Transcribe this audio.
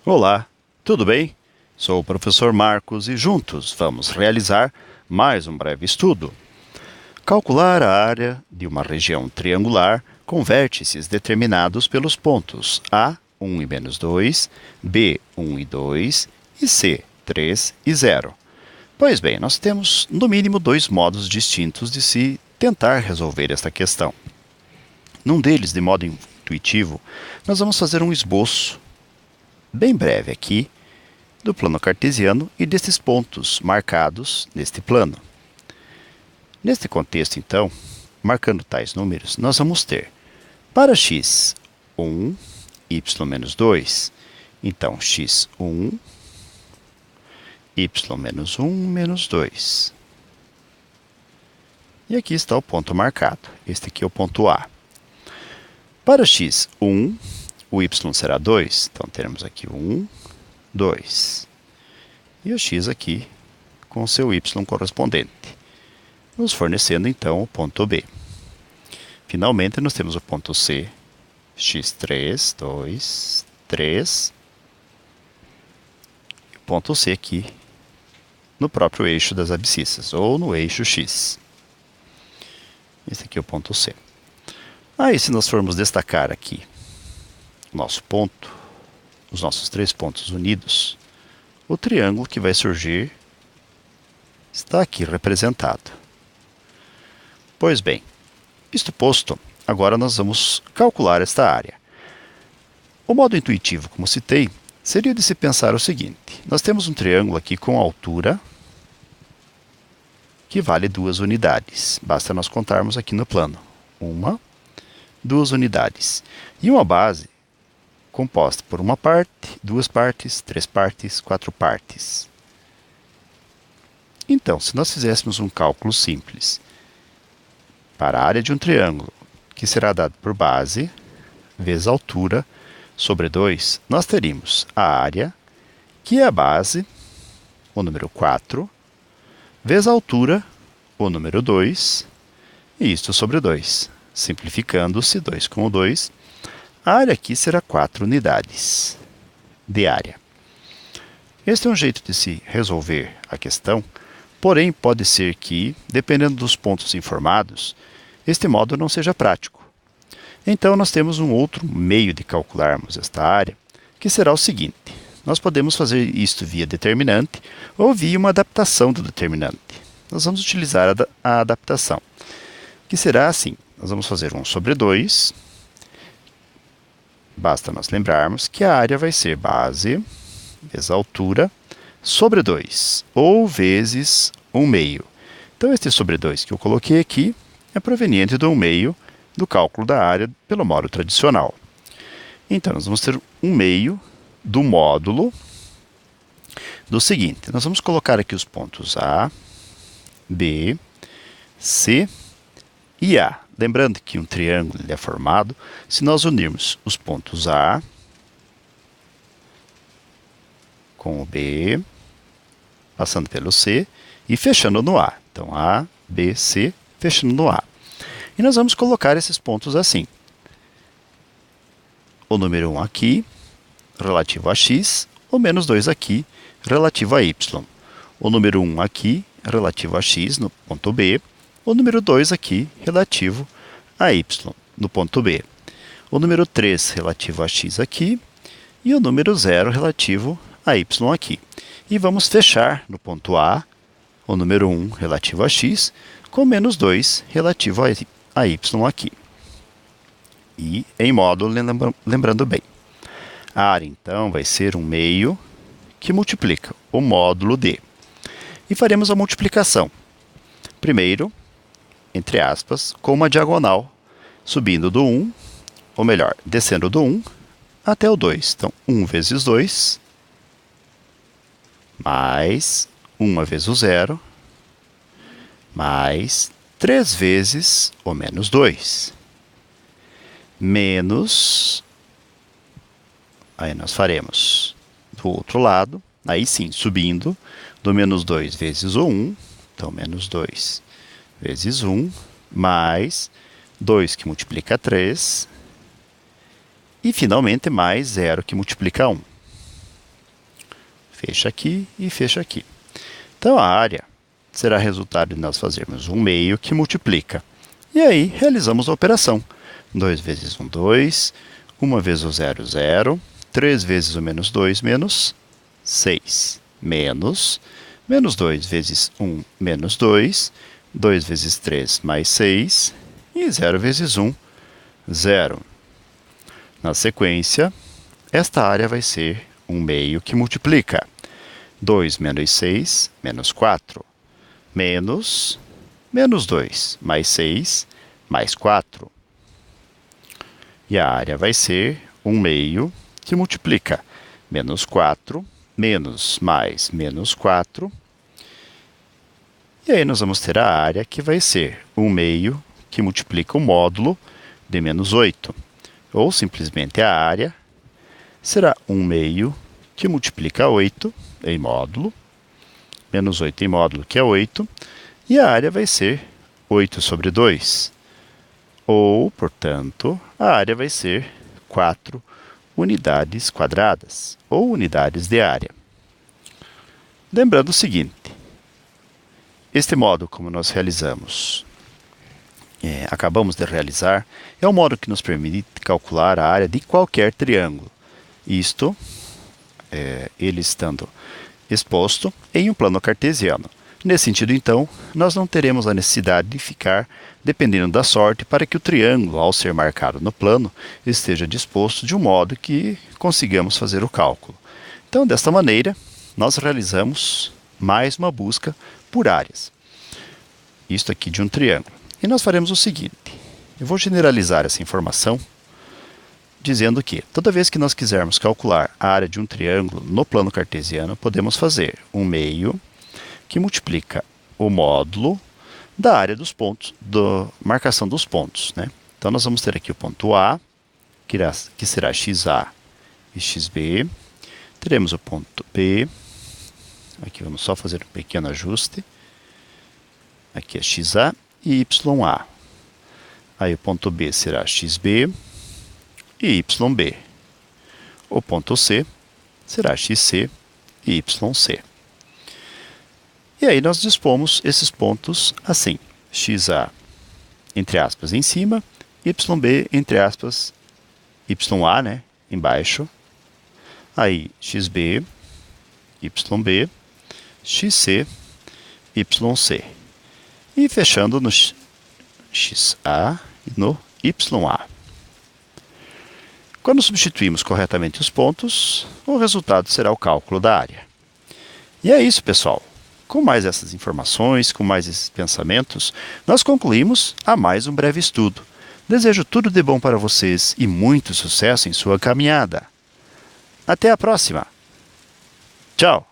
Olá, tudo bem? Sou o professor Marcos e juntos vamos realizar mais um breve estudo. Calcular a área de uma região triangular com vértices determinados pelos pontos A, 1 e menos 2, B, 1 e 2 e C, 3 e 0. Pois bem, nós temos no mínimo dois modos distintos de se tentar resolver esta questão. Num deles, de modo intuitivo, nós vamos fazer um esboço bem breve aqui do plano cartesiano e destes pontos marcados neste plano. Neste contexto, então, marcando tais números, nós vamos ter para x 1, y menos 2, então x1, y menos 1 menos 2. E aqui está o ponto marcado. Este aqui é o ponto A. Para x1, o y será 2, então teremos aqui 1, 2. E o x aqui com o seu y correspondente, nos fornecendo então o ponto B. Finalmente, nós temos o ponto C, x3, 2, 3. E o ponto C aqui no próprio eixo das abscissas, ou no eixo x. Esse aqui é o ponto C. Aí, se nós formos destacar aqui o nosso ponto, os nossos três pontos unidos, o triângulo que vai surgir está aqui representado. Pois bem, isto posto, agora nós vamos calcular esta área. O modo intuitivo, como citei, seria de se pensar o seguinte: nós temos um triângulo aqui com altura que vale 2 unidades. Basta nós contarmos aqui no plano. 1, 2 unidades. E uma base composta por uma parte, 2 partes, 3 partes, 4 partes. Então, se nós fizéssemos um cálculo simples para a área de um triângulo, que será dado por base vezes altura sobre 2, nós teríamos a área, que é a base, o número 4, vezes a altura, o número 2, e isto sobre 2. Simplificando-se, 2 com o 2, a área aqui será 4 unidades de área. Este é um jeito de se resolver a questão, porém pode ser que, dependendo dos pontos informados, este modo não seja prático. Então nós temos um outro meio de calcularmos esta área, que será o seguinte: nós podemos fazer isto via determinante ou via uma adaptação do determinante. Nós vamos utilizar a adaptação, que será assim: nós vamos fazer 1 sobre 2, basta nós lembrarmos que a área vai ser base vezes a altura sobre 2, ou vezes 1 meio. Então este sobre 2 que eu coloquei aqui é proveniente do 1 meio do cálculo da área pelo modo tradicional. Então nós vamos ter 1 meio do módulo do seguinte: nós vamos colocar aqui os pontos A, B, C e A. Lembrando que um triângulo é formado se nós unirmos os pontos A com o B, passando pelo C e fechando no A. Então, A, B, C, fechando no A. E nós vamos colocar esses pontos assim: o número 1 aqui, relativo a x, o menos 2 aqui, relativo a y. O número 1 aqui, relativo a x, no ponto B. O número 2 aqui, relativo a y, no ponto B. O número 3, relativo a x aqui. E o número 0, relativo a y aqui. E vamos fechar no ponto A, o número 1, relativo a x, com menos 2, relativo a y aqui. E em módulo, lembrando bem, a área, então, vai ser 1 meio que multiplica o módulo D. E faremos a multiplicação. Primeiro, entre aspas, com uma diagonal, subindo do 1, ou melhor, descendo do 1 até o 2. Então, 1 vezes 2, mais 1 vezes o 0, mais 3 vezes o menos 2, menos, aí nós faremos do outro lado, aí sim, subindo, do menos 2 vezes o 1, então menos 2 vezes 1, mais 2 que multiplica 3, e finalmente mais 0 que multiplica 1. fecha aqui e fecha aqui. Então, a área será resultado de nós fazermos um meio que multiplica. E aí, realizamos a operação. 2 vezes 1, 2. 1 vezes o 0, 0. 3 vezes o menos 2, menos 6. Menos 2 vezes 1, menos 2. 2 vezes 3, mais 6. E 0 vezes 1, 0. Na sequência, esta área vai ser um meio que multiplica. 2 menos 6, menos 4. Menos 2, mais 6, mais 4. E a área vai ser um meio que multiplica. Menos 4, menos mais menos 4. E aí nós vamos ter a área que vai ser um meio que multiplica o módulo de menos 8. Ou simplesmente a área será um meio que multiplica 8 em módulo, menos 8 em módulo, que é 8, e a área vai ser 8 sobre 2. Ou, portanto, a área vai ser 4 unidades quadradas, ou unidades de área. Lembrando o seguinte, este modo como nós acabamos de realizar, é um modo que nos permite calcular a área de qualquer triângulo. Isto, ele estando exposto em um plano cartesiano. Nesse sentido, então, nós não teremos a necessidade de ficar dependendo da sorte para que o triângulo, ao ser marcado no plano, esteja disposto de um modo que consigamos fazer o cálculo. Então, desta maneira, nós realizamos mais uma busca por áreas. Isto aqui de um triângulo. E nós faremos o seguinte, eu vou generalizar essa informação dizendo que toda vez que nós quisermos calcular a área de um triângulo no plano cartesiano, podemos fazer um meio que multiplica o módulo da área dos pontos, da marcação dos pontos, né? Então, nós vamos ter aqui o ponto A, que será XA e XB. Teremos o ponto B. Aqui vamos só fazer um pequeno ajuste. Aqui é XA e YA. Aí o ponto B será XB e YB. O ponto C será XC e YC. E aí nós dispomos esses pontos assim, XA, entre aspas, em cima, YB, entre aspas, YA, né, embaixo. Aí XB, YB, XC, YC. E fechando no XA e no YA. Quando substituímos corretamente os pontos, o resultado será o cálculo da área. E é isso, pessoal. Com mais essas informações, com mais esses pensamentos, nós concluímos a mais um breve estudo. Desejo tudo de bom para vocês e muito sucesso em sua caminhada. Até a próxima! Tchau!